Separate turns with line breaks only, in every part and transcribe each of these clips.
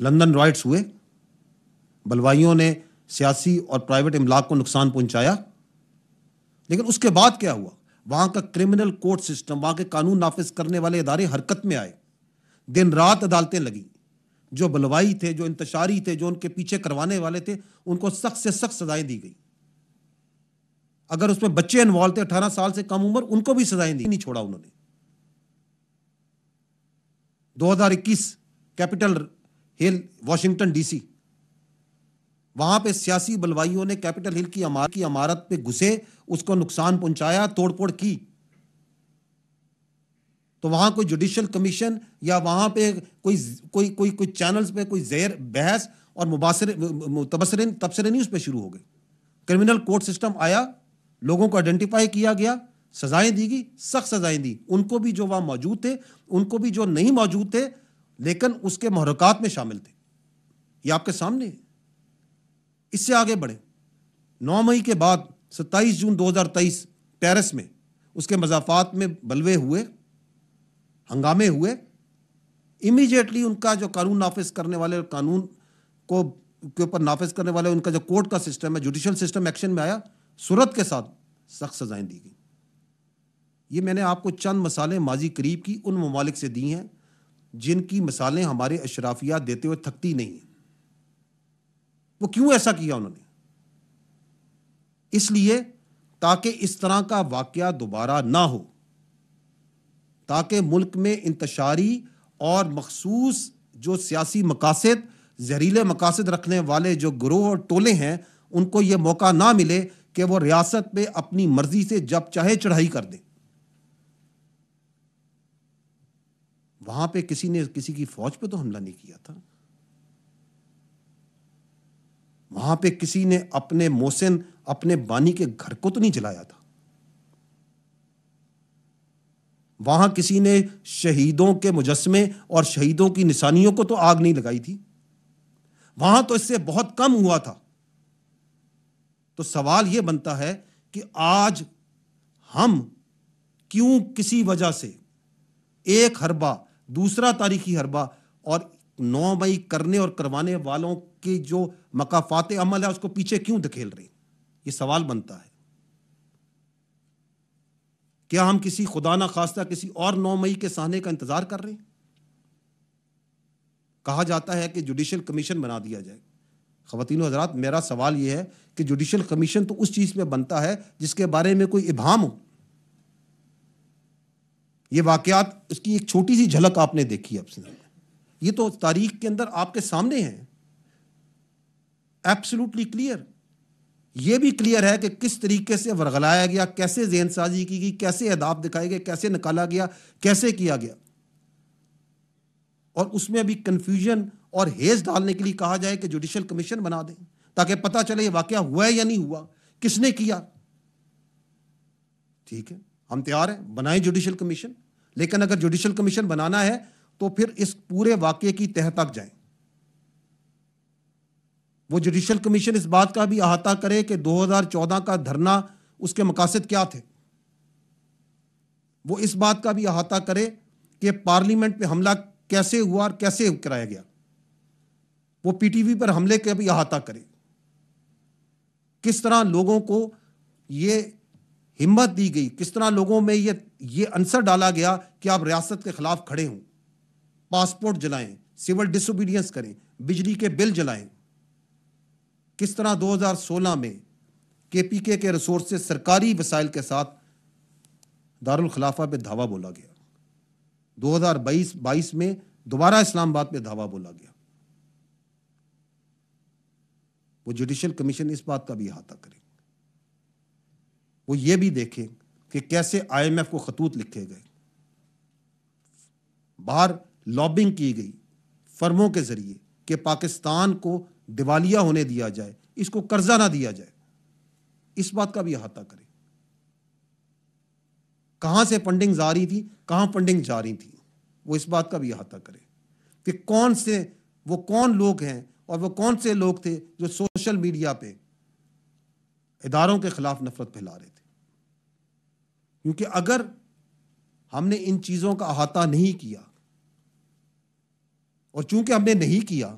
London rights ہوئے, بلوائیوں نے سیاسی اور پرائیویٹ املاک کو نقصان پہنچایا, لیکن اس کے بعد کیا ہوا؟ وہاں کا کرمنل کورٹ سسٹم, وہاں کے قانون نافذ کرنے والے ادارے حرکت میں آئے, دن رات عدالتیں لگیں, جو بلوائی تھے, جو انتشاری تھے, جو ان کے پیچھے کروانے والے تھے, ان کو سخت سے سخت سزائیں دی گئی. اگر اس میں بچے انوالو تھے 18 سال سے کم عمر, ان کو بھی سزائیں دی, نہیں چھوڑا انہوں نے. 2021 کیپٹل ہل واشنگٹن ڈی سی, وہاں پہ سیاسی بلوائیوں نے کیپٹل ہل کی عمارت پہ گھسے, اس کو نقصان پہنچایا, توڑ پھوڑ کی. تو وہاں کوئی جوڈیشل کمیشن یا وہاں پہ کوئی چینلز پہ کوئی زیر بحث اور تبصرے نہیں اس پہ شروع ہو گئے. کرمنل کورٹ سسٹم آیا, لوگوں کو آئیڈینٹیفائی کیا گیا, سزائیں دی گئی, سخت سزائیں دی, ان کو بھی جو وہاں موجود تھے, ان کو بھی جو نہیں موجود تھے لیکن اس کے محرکات میں شامل تھے. یہ آپ کے سامنے ہے. اس سے آگے بڑھیں, 9 مئی کے بعد 27 جون 2023 پیرس میں اس کے مضافات میں بلوے ہوئے, ہنگامے ہوئے. امیجیٹلی ان کا جو قانون نافذ کرنے والے, قانون کو کے اوپر نافذ کرنے والے, ان کا جو کورٹ کا سسٹم ہے, جوڈیشل سسٹم ایکشن میں آیا, صورت کے ساتھ سخت سزائیں دی گئی. یہ میں نے آپ کو چند مثالیں ماضی قریب کی ان ممالک سے دی ہیں جن کی مثالیں ہمارے اشرافیات دیتے ہوئے تھکتی نہیں ہیں. وہ کیوں ایسا کیا انہوں نے؟ اس لیے تاکہ اس طرح کا واقعہ دوبارہ نہ ہو, تاکہ ملک میں انتشاری اور مخصوص جو سیاسی مقاصد, زہریلے مقاصد رکھنے والے جو گروہ اور ٹولے ہیں, ان کو یہ موقع نہ ملے کہ وہ ریاست پہ اپنی مرضی سے جب چاہے چڑھائی کر دیں. وہاں پہ کسی نے کسی کی فوج پہ تو حملہ نہیں کیا تھا. وہاں پہ کسی نے اپنے محسن, اپنے بانی کے گھر کو تو نہیں جلایا تھا. وہاں کسی نے شہیدوں کے مجسمے اور شہیدوں کی نشانیوں کو تو آگ نہیں لگائی تھی. وہاں تو اس سے بہت کم ہوا تھا. تو سوال یہ بنتا ہے کہ آج ہم کیوں کسی وجہ سے ایک حربہ, دوسرا تاریخی حربہ, اور 9 مئی کرنے اور کروانے والوں کی جو مقافات عمل ہے اس کو پیچھے کیوں دھکیل رہے ہیں؟ یہ سوال بنتا ہے. کیا ہم کسی خدا نہ خواستہ کسی اور 9 مئی کے سہنے کا انتظار کر رہے ہیں؟ کہا جاتا ہے کہ جوڈیشل کمیشن بنا دیا جائے. خواتین و حضرات, میرا سوال یہ ہے کہ جوڈیشل کمیشن تو اس چیز پہ بنتا ہے جس کے بارے میں کوئی ابہام ہو. یہ واقعات, اس کی ایک چھوٹی سی جھلک آپ نے دیکھی اب سے, یہ تو تاریخ کے اندر آپ کے سامنے ہیں, ایبسولوٹلی کلیئر. یہ بھی کلیئر ہے کہ کس طریقے سے ورغلایا گیا, کیسے ذہن سازی کی گئی, کیسے اہداف دکھائے گئے, کیسے نکالا گیا, کیسے کیا گیا. اور اس میں بھی کنفیوژن اور ہیز ڈالنے کے لیے کہا جائے کہ جوڈیشل کمیشن بنا دیں تاکہ پتہ چلے یہ واقعہ ہوا ہے یا نہیں ہوا, کس نے کیا. ٹھیک ہے, ہم تیار ہیں, بنائیں جوڈیشل کمیشن, لیکن اگر جوڈیشل کمیشن بنانا ہے تو پھر اس پورے واقعے کی تہہ تک جائیں. وہ جوڈیشل کمیشن اس بات کا بھی احاطہ کرے کہ 2014 کا دھرنا, اس کے مقاصد کیا تھے. وہ اس بات کا بھی احاطہ کرے کہ پارلیمنٹ پہ حملہ کیسے ہوا اور کیسے کرایا گیا. وہ پی ٹی وی پر حملے کا بھی احاطہ کرے. کس طرح لوگوں کو یہ ہمت دی گئی, کس طرح لوگوں میں یہ عنصر ڈالا گیا کہ آپ ریاست کے خلاف کھڑے ہوں, پاسپورٹ جلائیں, سول ڈس اوبیڈینس کریں, بجلی کے بل جلائیں. کس طرح 2016 میں کے پی کے ریسورس سے سرکاری وسائل کے ساتھ دارالخلافہ پہ دھاوا بولا گیا. 2022 میں دوبارہ اسلام آباد پہ دھاوا بولا گیا. وہ جوڈیشل کمیشن اس بات کا بھی احاطہ کرے. وہ یہ بھی دیکھیں کہ کیسے آئی ایم ایف کو خطوط لکھے گئے, باہر لابنگ کی گئی فرموں کے ذریعے کہ پاکستان کو دیوالیہ ہونے دیا جائے, اس کو قرضہ نہ دیا جائے. اس بات کا بھی احاطہ کرے. کہاں سے فنڈنگ آ رہی تھی, کہاں فنڈنگ جا رہی تھی, وہ اس بات کا بھی احاطہ کرے کہ کون لوگ ہیں اور وہ کون سے لوگ تھے جو سوشل میڈیا پہ اداروں کے خلاف نفرت پھیلا رہے تھے. کیونکہ اگر ہم نے ان چیزوں کا احاطہ نہیں کیا, اور چونکہ ہم نے نہیں کیا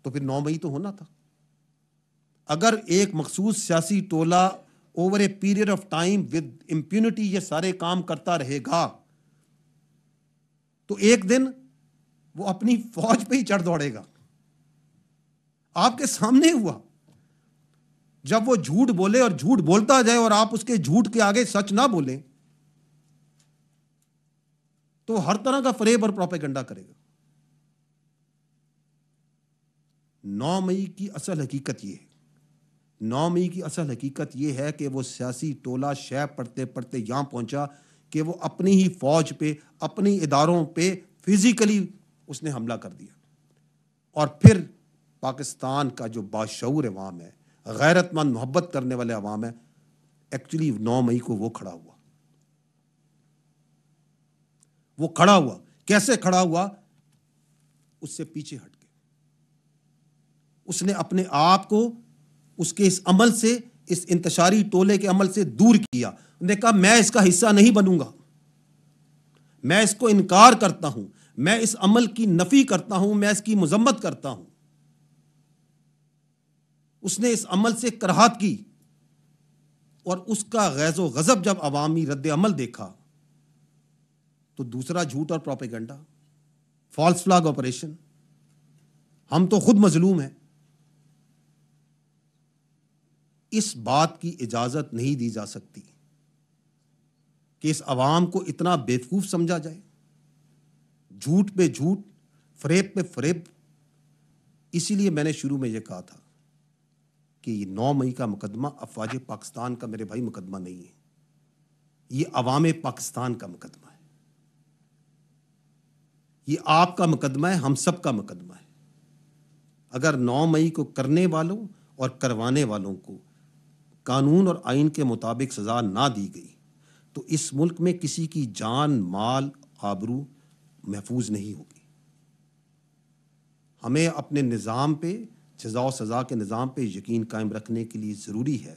تو پھر 9 مئی تو ہونا تھا. اگر ایک مخصوص سیاسی ٹولہ over a period of time with impunity یہ سارے کام کرتا رہے گا تو ایک دن وہ اپنی فوج پہ ہی چڑھ دوڑے گا. آپ کے سامنے ہوا. جب وہ جھوٹ بولے اور جھوٹ بولتا جائے اور آپ اس کے جھوٹ کے آگے سچ نہ بولیں تو ہر طرح کا فریب اور پروپیگنڈا کرے گا. 9 مئی کی اصل حقیقت یہ ہے. 9 مئی کی اصل حقیقت یہ ہے کہ وہ سیاسی ٹولہ شے پڑھتے پڑھتے یہاں پہنچا کہ وہ اپنی ہی فوج پہ اپنی اداروں پہ فزیکلی اس نے حملہ کر دیا. اور پھر پاکستان کا جو باشعور عوام ہے, غیرت مند محبت کرنے والے عوام ہے, ایکچولی 9 مئی کو وہ کھڑا ہوا. وہ کھڑا ہوا. کیسے کھڑا ہوا؟ اس سے پیچھے ہٹ کے اس نے اپنے آپ کو اس کے اس عمل سے, اس انتشاری ٹولے کے عمل سے دور کیا. انہوں نے کہا میں اس کا حصہ نہیں بنوں گا, میں اس کو انکار کرتا ہوں, میں اس عمل کی نفی کرتا ہوں, میں اس کی مذمت کرتا ہوں. اس نے اس عمل سے کراہت کی اور اس کا غیظ و غضب جب عوامی رد عمل دیکھا تو دوسرا جھوٹ اور پروپیگنڈا, فالس فلیگ آپریشن, ہم تو خود مظلوم ہیں. اس بات کی اجازت نہیں دی جا سکتی کہ اس عوام کو اتنا بیوقوف سمجھا جائے. جھوٹ پہ جھوٹ, فریب پہ فریب. اسی لیے میں نے شروع میں یہ کہا تھا کہ یہ 9 مئی کا مقدمہ افواج پاکستان کا میرے بھائی مقدمہ نہیں ہے, یہ عوام پاکستان کا مقدمہ ہے. یہ آپ کا مقدمہ ہے, ہم سب کا مقدمہ ہے. اگر 9 مئی کو کرنے والوں اور کروانے والوں کو قانون اور آئین کے مطابق سزا نہ دی گئی تو اس ملک میں کسی کی جان, مال, آبرو محفوظ نہیں ہوگی. ہمیں اپنے نظام پہ, جزا و سزا کے نظام پہ یقین قائم رکھنے کے لیے ضروری ہے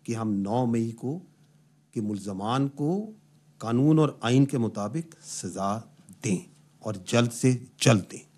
کہ ہم 9 مئی کو کہ ملزمان کو قانون اور آئین کے مطابق سزا دیں اور جلد سے جلد دیں.